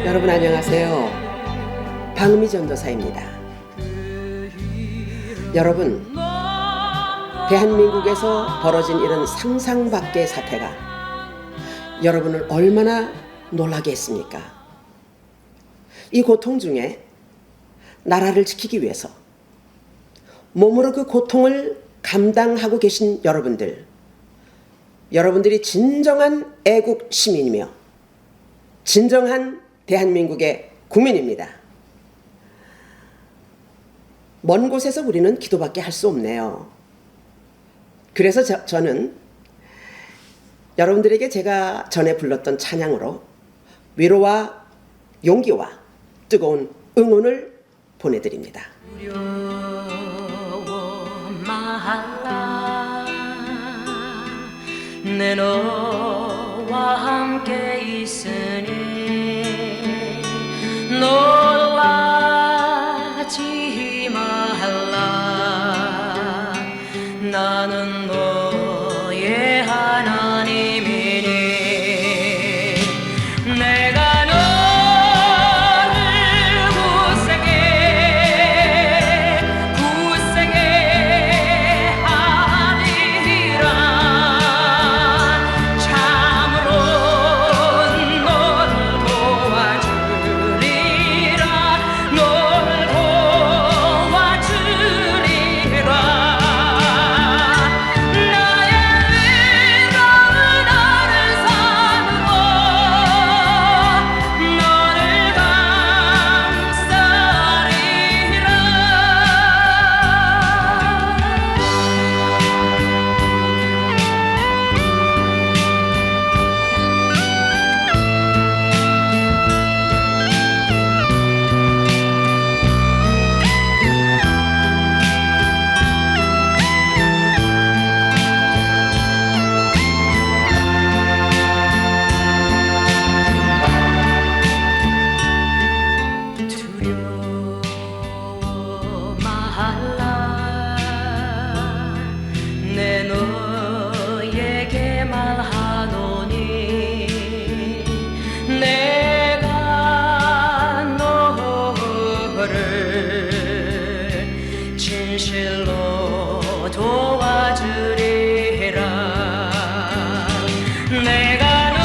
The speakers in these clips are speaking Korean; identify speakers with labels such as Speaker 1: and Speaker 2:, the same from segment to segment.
Speaker 1: 여러분 안녕하세요. 방미 전도사입니다. 여러분, 대한민국에서 벌어진 이런 상상 밖의 사태가 여러분을 얼마나 놀라게 했습니까? 이 고통 중에 나라를 지키기 위해서 몸으로 그 고통을 감당하고 계신 여러분들이 진정한 애국 시민이며 진정한 대한민국의 국민입니다. 먼 곳에서 우리는 기도밖에 할 수 없네요. 그래서 저는 여러분들에게 제가 전에 불렀던 찬양으로 위로와 용기와 뜨거운 응원을 보내드립니다.
Speaker 2: 두려워 말라. 내 너와 함께 있으니 놀라지 말라. 나는 너의 하나님이니 내가 너를 굳세게 하리라. 참으로 너를 도와주리라. 너를 도와주리라. 나의 위로는 너를 삼고 너를 감싸리라. 두려워 말라. 내 너에게 말하노니 내가 너를 진실로 도와주리라. 내가 너를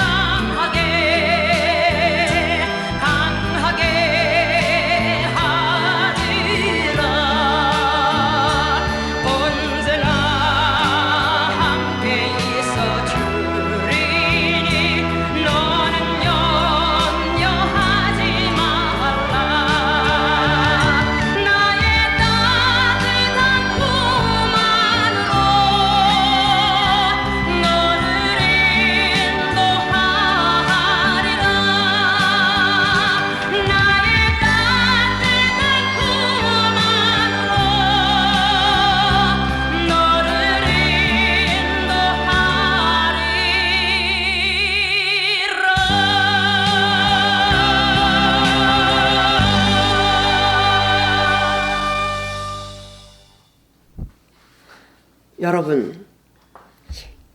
Speaker 2: 강하게 하리라. 언제나 함께 있어 주리니 너는 염려하지 말라. 나의 따뜻한 품 안으로 너를 인도하리라. 나의 따뜻한 품 안으로 너를 인도하리라.
Speaker 1: 여러분,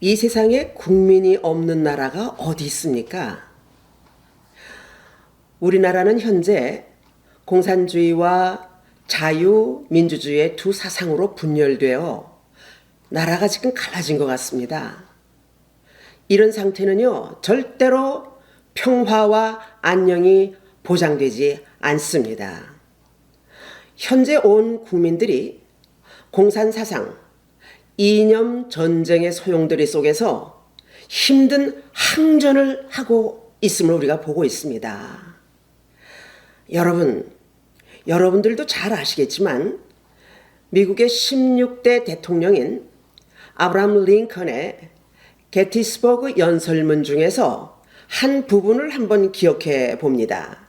Speaker 1: 이 세상에 국민이 없는 나라가 어디 있습니까? 우리나라는 현재 공산주의와 자유민주주의의 두 사상으로 분열되어 나라가 지금 갈라진 것 같습니다. 이런 상태는요, 절대로 평화와 안녕이 보장되지 않습니다. 현재 온 국민들이 공산사상, 이념 전쟁의 소용돌이 속에서 힘든 항전을 하고 있음을 우리가 보고 있습니다. 여러분들도 잘 아시겠지만 미국의 16대 대통령인 아브라함 링컨의 게티스버그 연설문 중에서 한 부분을 한번 기억해 봅니다.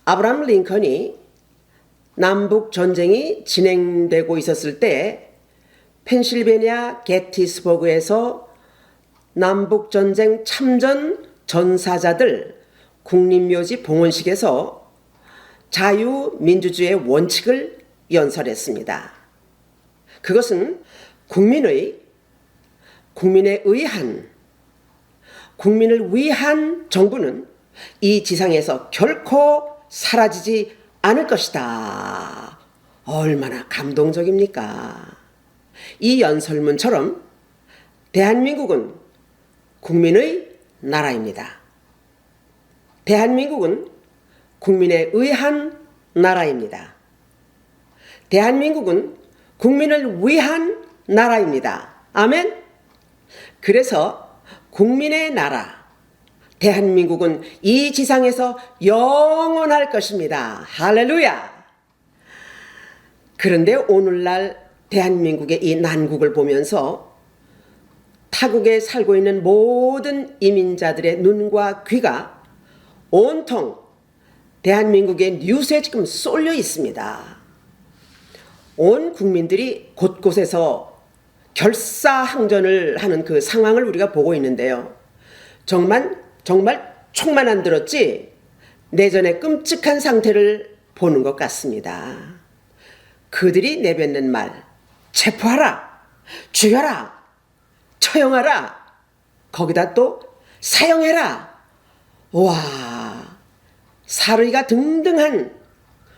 Speaker 1: 아브라함 링컨이 남북 전쟁이 진행되고 있었을 때 펜실베니아 게티스버그에서 남북전쟁 참전 전사자들 국립묘지 봉헌식에서 자유민주주의의 원칙을 연설했습니다. 그것은 국민에 의한 국민을 위한 정부는 이 지상에서 결코 사라지지 않을 것이다. 얼마나 감동적입니까? 이 연설문처럼 대한민국은 국민의 나라입니다. 대한민국은 국민에 의한 나라입니다. 대한민국은 국민을 위한 나라입니다. 아멘? 그래서 국민의 나라, 대한민국은 이 지상에서 영원할 것입니다. 할렐루야! 그런데 오늘날 대한민국의 이 난국을 보면서 타국에 살고 있는 모든 이민자들의 눈과 귀가 온통 대한민국의 뉴스에 지금 쏠려 있습니다. 온 국민들이 곳곳에서 결사항전을 하는 그 상황을 우리가 보고 있는데요. 정말 총만 안 들었지 내전의 끔찍한 상태를 보는 것 같습니다. 그들이 내뱉는 말, 체포하라, 죽여라, 처형하라, 거기다 또 사형해라. 와, 사르이가 등등한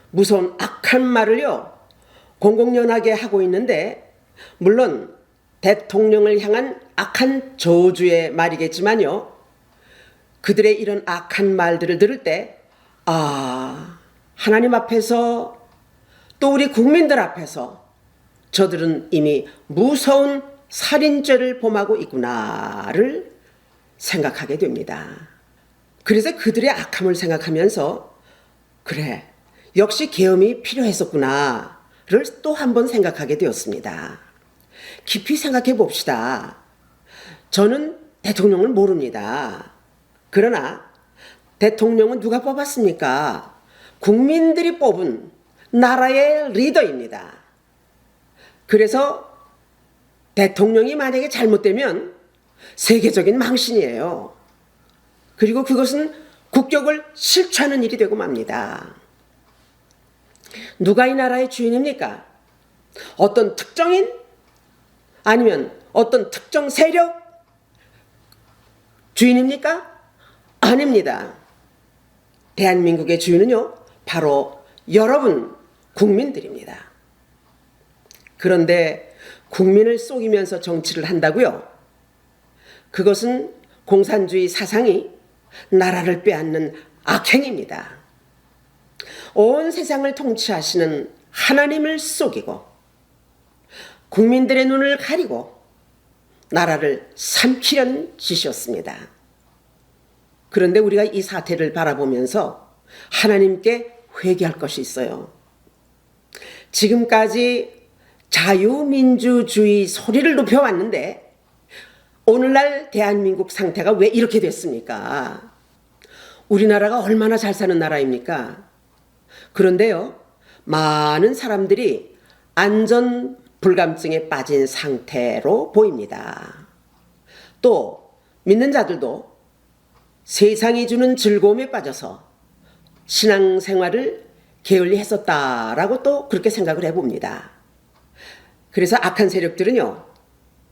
Speaker 1: 무서운 악한 말을요 공공연하게 하고 있는데, 물론 대통령을 향한 악한 저주의 말이겠지만요, 그들의 이런 악한 말들을 들을 때 하나님 앞에서 또 우리 국민들 앞에서 저들은 이미 무서운 살인죄를 범하고 있구나를 생각하게 됩니다. 그래서 그들의 악함을 생각하면서 그래, 역시 계엄이 필요했었구나를 또 한 번 생각하게 되었습니다. 깊이 생각해 봅시다. 저는 대통령을 모릅니다. 그러나 대통령은 누가 뽑았습니까? 국민들이 뽑은 나라의 리더입니다. 그래서 대통령이 만약에 잘못되면 세계적인 망신이에요. 그리고 그것은 국격을 실추하는 일이 되고 맙니다. 누가 이 나라의 주인입니까? 어떤 특정인? 아니면 어떤 특정 세력? 주인입니까? 아닙니다. 대한민국의 주인은요, 바로 여러분 국민들입니다. 그런데 국민을 속이면서 정치를 한다고요? 그것은 공산주의 사상이 나라를 빼앗는 악행입니다. 온 세상을 통치하시는 하나님을 속이고 국민들의 눈을 가리고 나라를 삼키려는 짓이었습니다. 그런데 우리가 이 사태를 바라보면서 하나님께 회개할 것이 있어요. 지금까지 자유민주주의 소리를 높여왔는데 오늘날 대한민국 상태가 왜 이렇게 됐습니까? 우리나라가 얼마나 잘 사는 나라입니까? 그런데요, 많은 사람들이 안전 불감증에 빠진 상태로 보입니다. 또 믿는 자들도 세상이 주는 즐거움에 빠져서 신앙생활을 게을리 했었다라고 또 그렇게 생각을 해봅니다. 그래서 악한 세력들은요,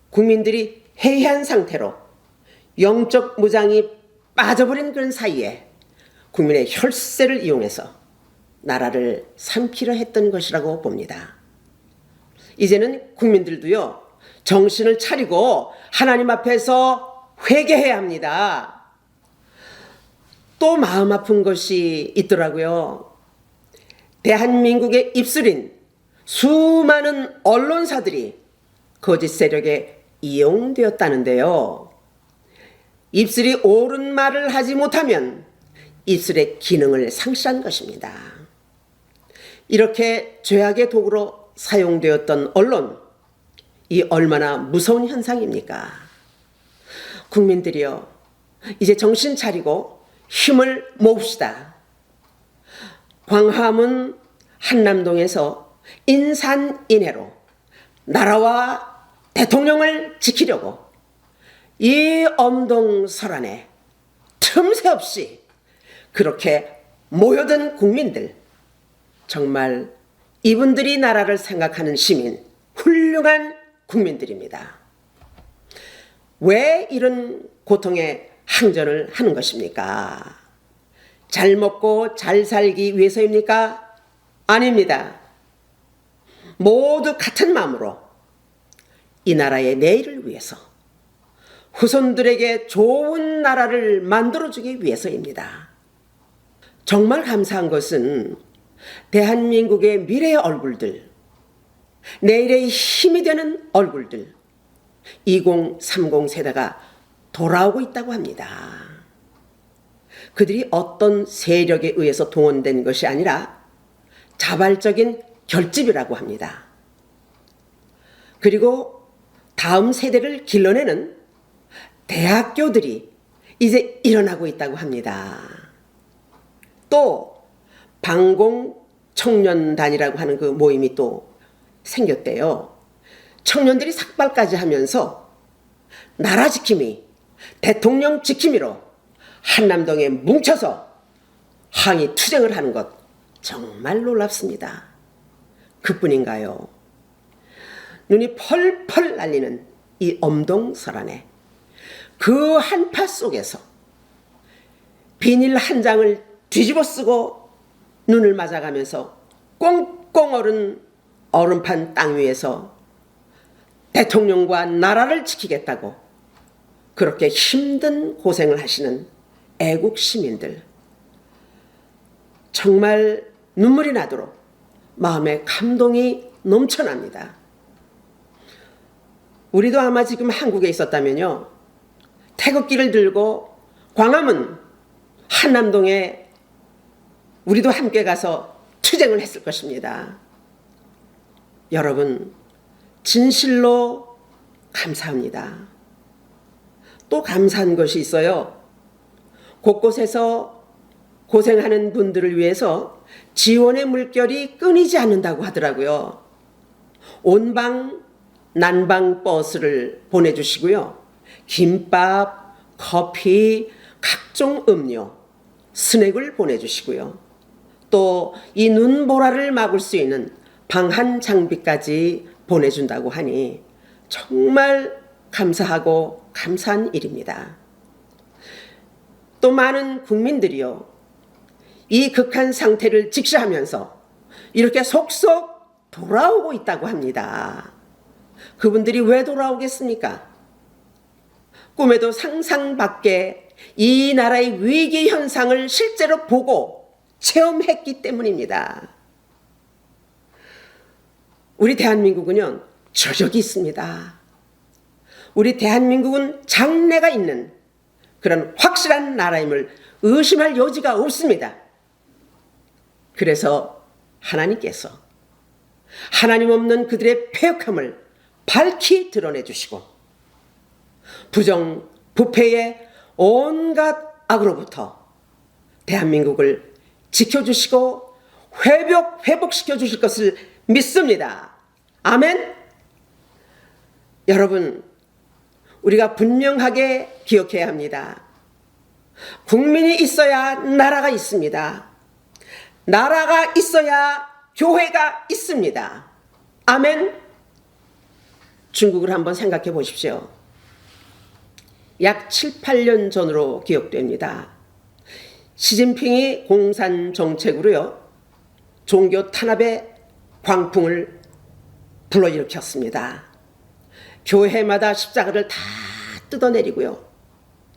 Speaker 1: 국민들이 해이한 상태로 영적 무장이 빠져버린 그런 사이에 국민의 혈세를 이용해서 나라를 삼키려 했던 것이라고 봅니다. 이제는 국민들도요, 정신을 차리고 하나님 앞에서 회개해야 합니다. 또 마음 아픈 것이 있더라고요. 대한민국의 입술인 수많은 언론사들이 거짓 세력에 이용되었다는데요. 입술이 옳은 말을 하지 못하면 입술의 기능을 상실한 것입니다. 이렇게 죄악의 도구로 사용되었던 언론, 이 얼마나 무서운 현상입니까? 국민들이여, 이제 정신 차리고 힘을 모읍시다. 광화문 한남동에서 인산인해로 나라와 대통령을 지키려고 이 엄동설안에 틈새 없이 그렇게 모여든 국민들, 정말 이분들이 나라를 생각하는 시민, 훌륭한 국민들입니다. 왜 이런 고통에 항전을 하는 것입니까? 잘 먹고 잘 살기 위해서입니까? 아닙니다. 모두 같은 마음으로 이 나라의 내일을 위해서, 후손들에게 좋은 나라를 만들어주기 위해서입니다. 정말 감사한 것은 대한민국의 미래의 얼굴들, 내일의 힘이 되는 얼굴들, 2030 세대가 돌아오고 있다고 합니다. 그들이 어떤 세력에 의해서 동원된 것이 아니라 자발적인 결집이라고 합니다. 그리고 다음 세대를 길러내는 대학교들이 이제 일어나고 있다고 합니다. 또 방공청년단이라고 하는 그 모임이 또 생겼대요. 청년들이 삭발까지 하면서 나라 지킴이, 대통령 지킴이로 한남동에 뭉쳐서 항의 투쟁을 하는 것 정말 놀랍습니다. 그뿐인가요? 눈이 펄펄 날리는 이 엄동설안에 그 한파 속에서 비닐 한 장을 뒤집어 쓰고 눈을 맞아가면서 꽁꽁 얼은 얼음판 땅 위에서 대통령과 나라를 지키겠다고 그렇게 힘든 고생을 하시는 애국 시민들, 정말 눈물이 나도록 마음에 감동이 넘쳐납니다. 우리도 아마 지금 한국에 있었다면요, 태극기를 들고 광화문 한남동에 우리도 함께 가서 투쟁을 했을 것입니다. 여러분, 진실로 감사합니다. 또 감사한 것이 있어요. 곳곳에서 고생하는 분들을 위해서 지원의 물결이 끊이지 않는다고 하더라고요. 온방 난방 버스를 보내주시고요, 김밥, 커피, 각종 음료, 스낵을 보내주시고요, 또 이 눈보라를 막을 수 있는 방한 장비까지 보내준다고 하니 정말 감사하고 감사한 일입니다. 또 많은 국민들이요, 이 극한 상태를 직시하면서 이렇게 속속 돌아오고 있다고 합니다. 그분들이 왜 돌아오겠습니까? 꿈에도 상상 밖에 이 나라의 위기 현상을 실제로 보고 체험했기 때문입니다. 우리 대한민국은요, 저력이 있습니다. 우리 대한민국은 장래가 있는 그런 확실한 나라임을 의심할 여지가 없습니다. 그래서 하나님께서 하나님 없는 그들의 패역함을 밝히 드러내 주시고 부정, 부패의 온갖 악으로부터 대한민국을 지켜주시고 회복시켜 주실 것을 믿습니다. 아멘. 여러분, 우리가 분명하게 기억해야 합니다. 국민이 있어야 나라가 있습니다. 나라가 있어야 교회가 있습니다. 아멘. 중국을 한번 생각해 보십시오. 약 7, 8년 전으로 기억됩니다. 시진핑이 공산 정책으로요, 종교 탄압의 광풍을 불러일으켰습니다. 교회마다 십자가를 다 뜯어내리고요,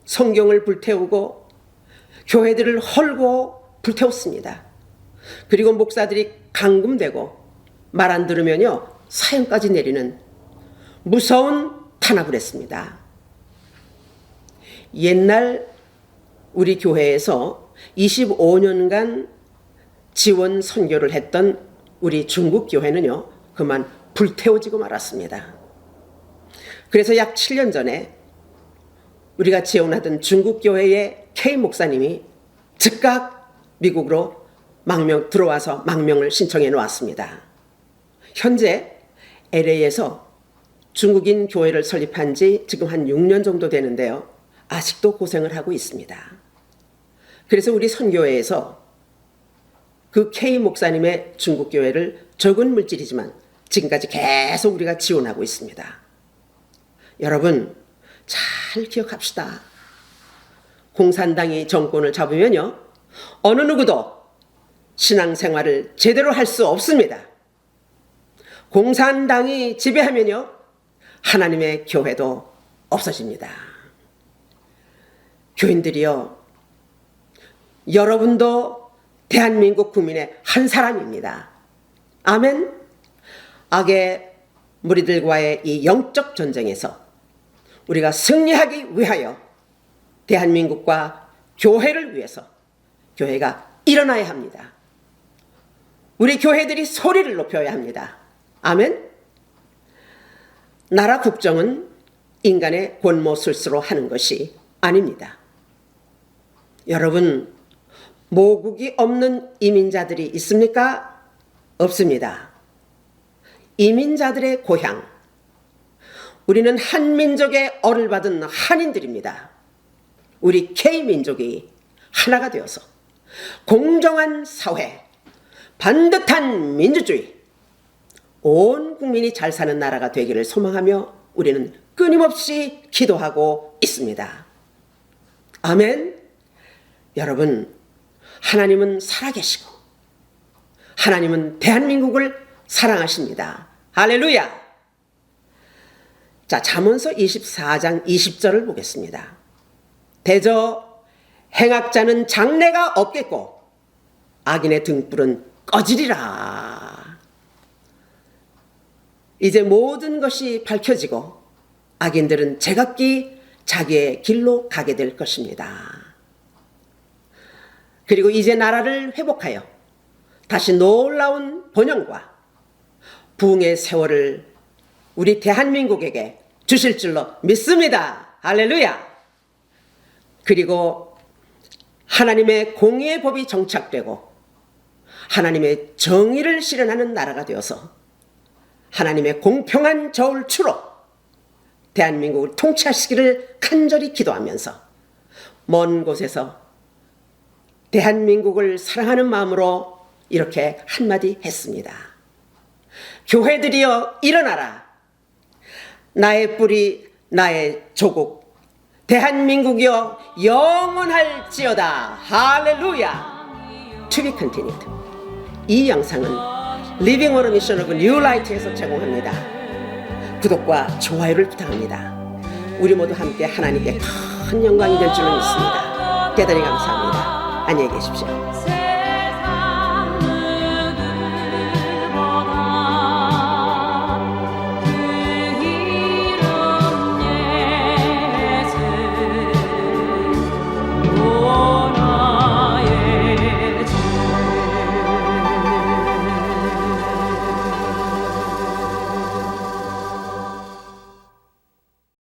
Speaker 1: 성경을 불태우고 교회들을 헐고 불태웠습니다. 그리고 목사들이 감금되고 말 안 들으면요, 사형까지 내리는 무서운 탄압을 했습니다. 옛날 우리 교회에서 25년간 지원 선교를 했던 우리 중국 교회는요, 그만 불태워지고 말았습니다. 그래서 약 7년 전에 우리가 지원하던 중국 교회의 K 목사님이 즉각 미국으로 들어와서 망명을 신청해 놓았습니다. 현재 LA에서 중국인 교회를 설립한 지 지금 한 6년 정도 되는데요, 아직도 고생을 하고 있습니다. 그래서 우리 선교회에서 그 K 목사님의 중국 교회를 적은 물질이지만 지금까지 계속 우리가 지원하고 있습니다. 여러분, 잘 기억합시다. 공산당이 정권을 잡으면요, 어느 누구도 신앙생활을 제대로 할 수 없습니다. 공산당이 지배하면요, 하나님의 교회도 없어집니다. 교인들이요, 여러분도 대한민국 국민의 한 사람입니다. 아멘. 악의 무리들과의 이 영적 전쟁에서 우리가 승리하기 위하여 대한민국과 교회를 위해서 교회가 일어나야 합니다. 우리 교회들이 소리를 높여야 합니다. 아멘. 나라 국정은 인간의 권모술수로 하는 것이 아닙니다. 여러분, 모국이 없는 이민자들이 있습니까? 없습니다. 이민자들의 고향, 우리는 한민족의 얼을 받은 한인들입니다. 우리 K민족이 하나가 되어서 공정한 사회, 반듯한 민주주의, 온 국민이 잘 사는 나라가 되기를 소망하며 우리는 끊임없이 기도하고 있습니다. 아멘. 여러분, 하나님은 살아계시고 하나님은 대한민국을 사랑하십니다. 할렐루야. 자, 잠언서 24장 20절을 보겠습니다. 대저 행악자는 장래가 없겠고 악인의 등불은 꺼지리라. 이제 모든 것이 밝혀지고 악인들은 제각기 자기의 길로 가게 될 것입니다. 그리고 이제 나라를 회복하여 다시 놀라운 번영과 부흥의 세월을 우리 대한민국에게 주실 줄로 믿습니다. 할렐루야. 그리고 하나님의 공의의 법이 정착되고 하나님의 정의를 실현하는 나라가 되어서 하나님의 공평한 저울추로 대한민국을 통치하시기를 간절히 기도하면서 먼 곳에서 대한민국을 사랑하는 마음으로 이렇게 한마디 했습니다. 교회들이여 일어나라. 나의 뿌리, 나의 조국, 대한민국이여 영원할지어다. 할렐루야. To be continued. 이 영상은 Living on a Mission of New Light에서 제공합니다. 구독과 좋아요를 부탁합니다. 우리 모두 함께 하나님께 큰 영광이 될 줄로 믿습니다. 대단히 감사합니다. 안녕히 계십시오.